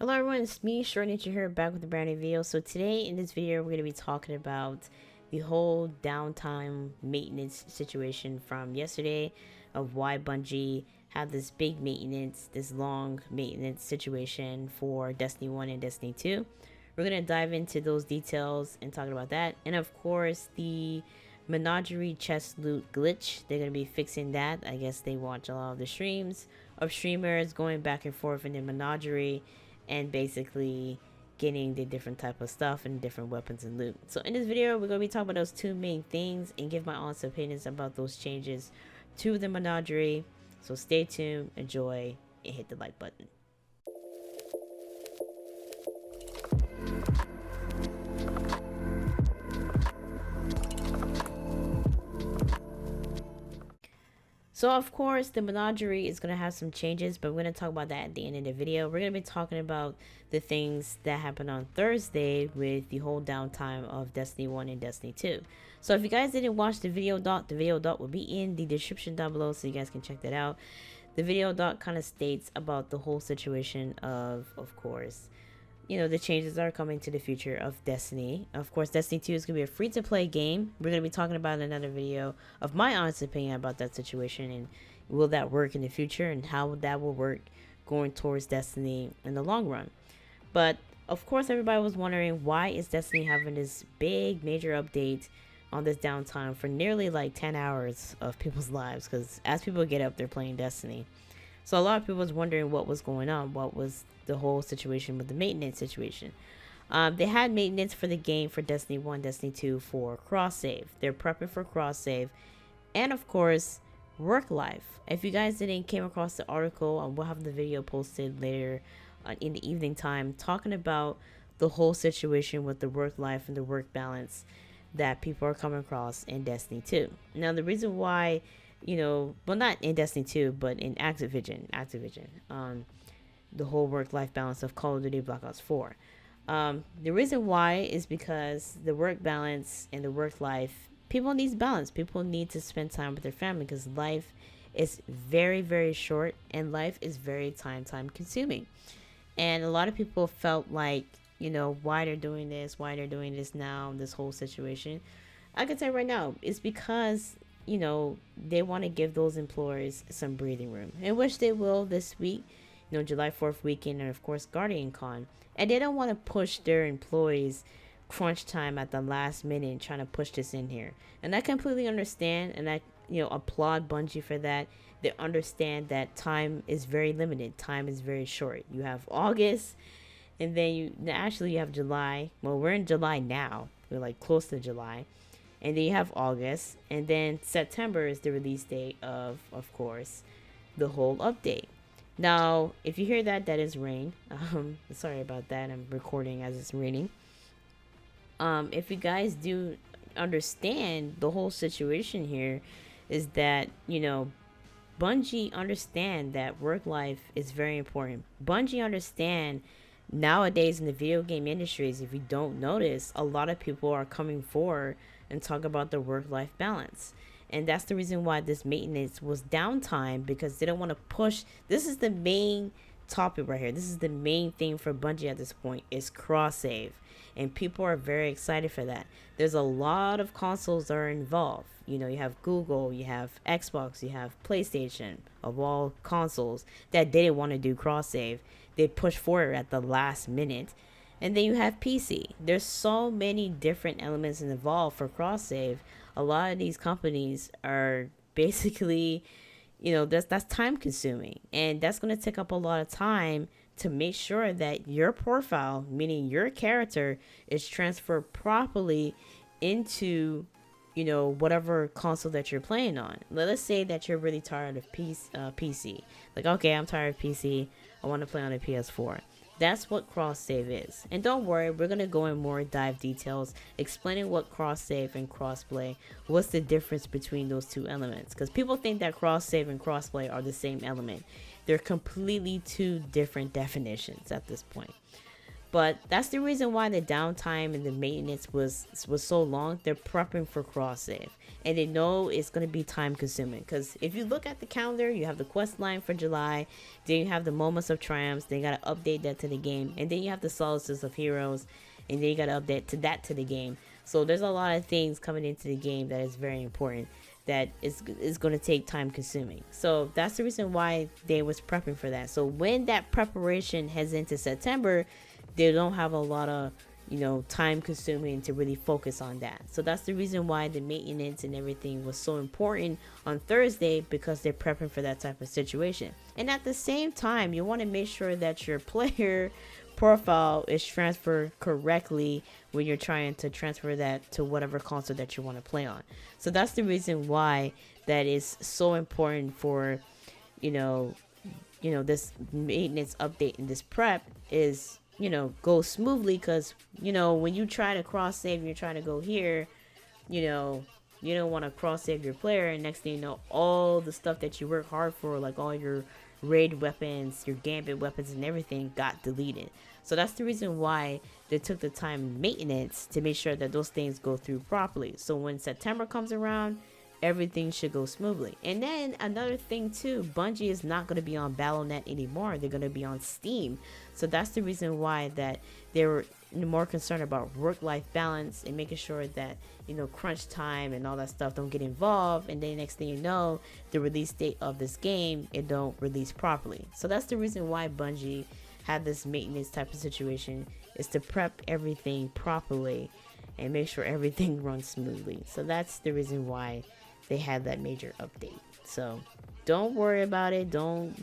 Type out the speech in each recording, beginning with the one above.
Hello everyone, it's me, ShortNature here, back with a brand new video. So today in this video, we're going to be talking about the whole downtime maintenance situation from yesterday of why Bungie had this big maintenance, this long maintenance situation for Destiny 1 and Destiny 2. We're going to dive into those details and talk about that. And of course, the menagerie chest loot glitch, they're going to be fixing that. I guess they watch a lot of the streams of streamers going back and forth in the menagerie and basically getting the different type of stuff and different weapons and loot. So in this video, we're going to be talking about those two main things and give my honest opinions about those changes to the menagerie. So stay tuned, enjoy, and hit the like button. So of course the menagerie is going to have some changes, but we're going to talk about that at the end of the video. We're going to be talking about the things that happened on Thursday with the whole downtime of Destiny 1 and Destiny 2. So if you guys didn't watch the video dot will be in the description down below so you guys can check that out. The video dot kind of states about the whole situation of course, you know, the changes that are coming to the future of Destiny. Of course, Destiny 2 is going to be a free-to-play game. We're going to be talking about another video of my honest opinion about that situation and will that work in the future and how that will work going towards Destiny in the long run. But, of course, everybody was wondering why is Destiny having this big major update on this downtime for nearly like 10 hours of people's lives, because as people get up, they're playing Destiny. So a lot of people was wondering what was going on, what was the whole situation with the maintenance situation. They had maintenance for the game for Destiny 1, Destiny 2 for cross save. They're prepping for cross save, and of course, work life. If you guys didn't came across the article, we'll have the video posted later in the evening time talking about the whole situation with the work life and the work balance that people are coming across in Destiny 2. Now, the reason why, you know, well, not in Destiny 2, but in Activision, the whole work-life balance of Call of Duty Black Ops 4. The reason why is because the work balance and the work life, people need balance. People need to spend time with their family because life is very, very short and life is very time consuming. And a lot of people felt like, you know, why they're doing this now, this whole situation. I can tell you right now, it's because, you know, they want to give those employers some breathing room, in which they will this week, you know, July 4th weekend, and of course Guardian Con. And they don't want to push their employees crunch time at the last minute trying to push this in here. And I completely understand, and I, you know, applaud Bungie for that. They understand that time is very limited. Time is very short. You have August, and then you have July. Well, we're in July now. We're like close to July. And then you have August, and then September is the release date of course, the whole update. Now, if you hear that, that is rain. Sorry about that. I'm recording as it's raining. If you guys do understand the whole situation here, is that, you know, Bungie understand that work life is very important. Bungie understand nowadays in the video game industries, if you don't notice, a lot of people are coming forward and talk about the work-life balance. And that's the reason why this maintenance was downtime, because they don't want to push. This is the main topic right here. This is the main thing for Bungie at this point, is cross save. And people are very excited for that. There's a lot of consoles that are involved. You know, you have Google, you have Xbox, you have PlayStation, of all consoles that didn't want to do cross save. They pushed forward at the last minute. And then you have PC. There's so many different elements involved for cross save. A lot of these companies are basically, you know, that's time consuming, and that's going to take up a lot of time to make sure that your profile, meaning your character, is transferred properly into, you know, whatever console that you're playing on. Let's say that you're really tired of PC. Like, okay, I'm tired of PC. I want to play on a PS4. That's what cross save is. And don't worry, we're going to go in more dive details explaining what cross save and crossplay, what's the difference between those two elements, because people think that cross save and crossplay are the same element. They're completely two different definitions at this point. But that's the reason why the downtime and the maintenance was so long. They're prepping for cross save, and they know it's going to be time consuming. Because if you look at the calendar, you have the quest line for July, then you have the moments of triumphs. They got to update that to the game, and then you have the solaces of heroes, and then you got to update to the game. So there's a lot of things coming into the game that is very important, that is going to take time consuming. So that's the reason why they was prepping for that. So when that preparation heads into September, they don't have a lot of time consuming to really focus on that. So that's the reason why the maintenance and everything was so important on Thursday, because they're prepping for that type of situation. And at the same time, you want to make sure that your player profile is transferred correctly when you're trying to transfer that to whatever console that you want to play on. So that's the reason why that is so important for this maintenance update and this prep is go smoothly. Because when you try to cross save, you're trying to go here, you don't want to cross save your player, and next thing you know, all the stuff that you work hard for, like all your raid weapons, your gambit weapons and everything, got deleted. So that's the reason why they took the time in maintenance to make sure that those things go through properly. So when September comes around, everything should go smoothly. And then another thing too, Bungie is not going to be on Battle.net anymore. They're going to be on Steam. So that's the reason why that they were more concerned about work-life balance and making sure that crunch time and all that stuff don't get involved. And then next thing you know, the release date of this game, it don't release properly. So that's the reason why Bungie had this maintenance type of situation, is to prep everything properly and make sure everything runs smoothly. So that's the reason why they had that major update. So don't worry about it. Don't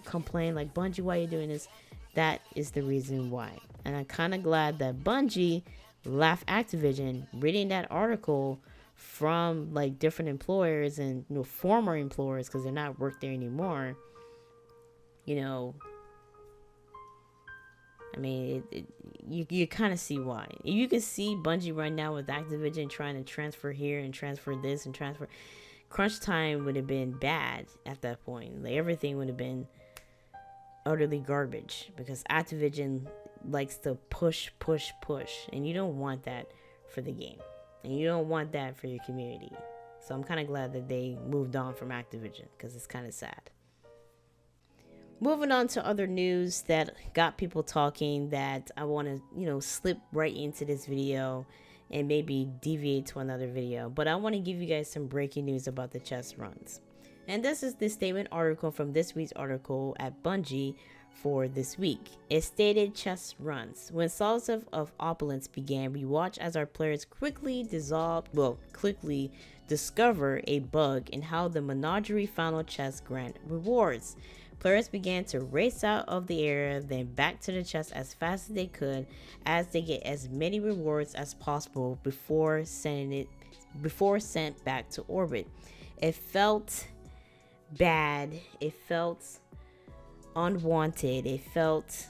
complain like, Bungie, why are you doing this? That is the reason why. And I'm kind of glad that Bungie left Activision, reading that article from like different employers and former employers, because they're not work there anymore. I mean, you kind of see why. You can see Bungie right now with Activision trying to transfer here and transfer this and transfer. Crunch time would have been bad at that point. Like, everything would have been utterly garbage, because Activision likes to push, and you don't want that for the game, and you don't want that for your community. So I'm kind of glad that they moved on from Activision, because it's kind of sad. Moving on to other news that got people talking, that I want to, slip right into this video and maybe deviate to another video. But I want to give you guys some breaking news about the chest runs. And this is the statement article from this week's article at Bungie for this week. It stated, chest runs. When Solace of Opulence began, we watched as our players quickly discover a bug in how the Menagerie final chest grant rewards. Players began to race out of the area, then back to the chest as fast as they could, as they get as many rewards as possible before sent back to orbit. It felt bad. It felt unwanted. It felt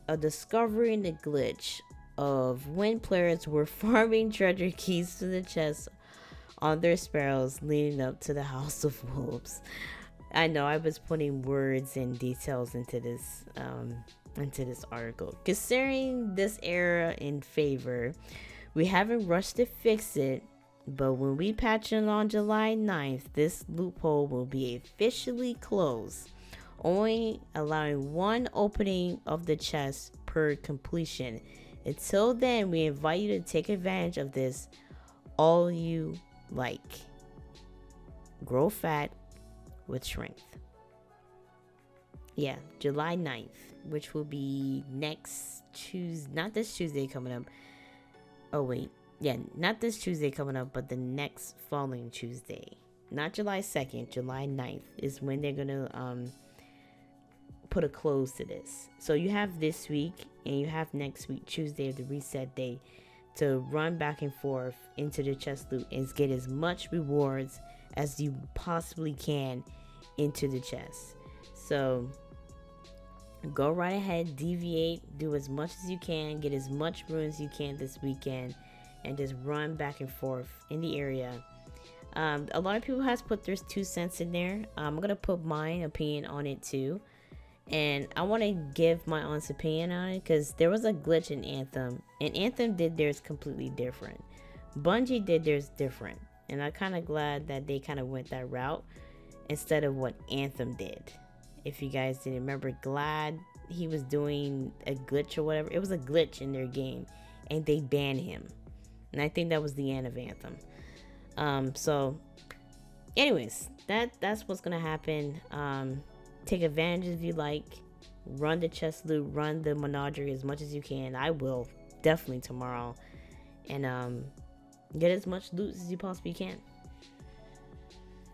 a discovery in the glitch of when players were farming treasure keys to the chest on their sparrows leading up to the House of Wolves. I know I was putting words and details into this article. Considering this error in favor, we haven't rushed to fix it, but when we patch it on July 9th, this loophole will be officially closed, only allowing one opening of the chest per completion. Until then, we invite you to take advantage of this all you like. Grow fat with strength. Yeah, July 9th, which will be next Tuesday, not this Tuesday coming up. Oh wait, yeah, not this Tuesday coming up, but the next following Tuesday. Not July 2nd, July 9th is when they're gonna put a close to this. So you have this week and you have next week, Tuesday, the reset day, to run back and forth into the chest loot and get as much rewards as you possibly can into the chest. So go right ahead, deviate, do as much as you can, get as much runes as you can this weekend, and just run back and forth in the area. A lot of people has put their 2 cents in there. I'm gonna put my opinion on it too. And I want to give my honest opinion on it because there was a glitch in Anthem, and Anthem did theirs completely different. Bungie did theirs different, and I'm kind of glad that they kind of went that route instead of what Anthem did. If you guys didn't remember, Glad, he was doing a glitch or whatever. It was a glitch in their game, and they banned him. And I think that was the end of Anthem. So, anyways, that's what's gonna happen. Take advantage if you like. Run the chest loot, run the menagerie as much as you can. I will definitely tomorrow, and get as much loot as you possibly can.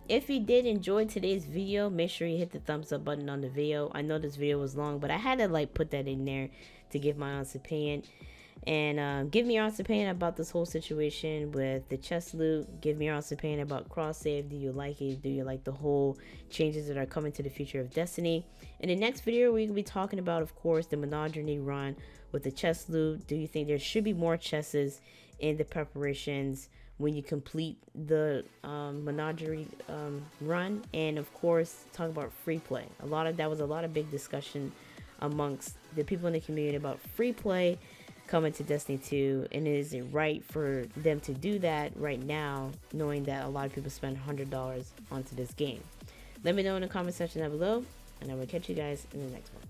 If you did enjoy today's video, make sure you hit the thumbs up button on the video. I know this video was long, but I had to like put that in there to give my honest opinion. And give me your honest opinion about this whole situation with the chest loot. Give me your honest opinion about cross save. Do you like it? Do you like the whole changes that are coming to the future of Destiny? In the next video, we're gonna be talking about, of course, the menagerie run with the chest loot. Do you think there should be more chests in the preparations when you complete the menagerie run? And of course, talk about free play. That was a lot of big discussion amongst the people in the community about free play coming to Destiny 2, and is it right for them to do that right now, knowing that a lot of people spend $100 onto this game? Let me know in the comment section down below, and I will catch you guys in the next one.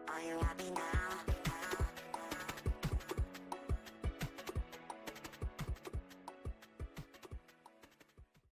Are you happy now?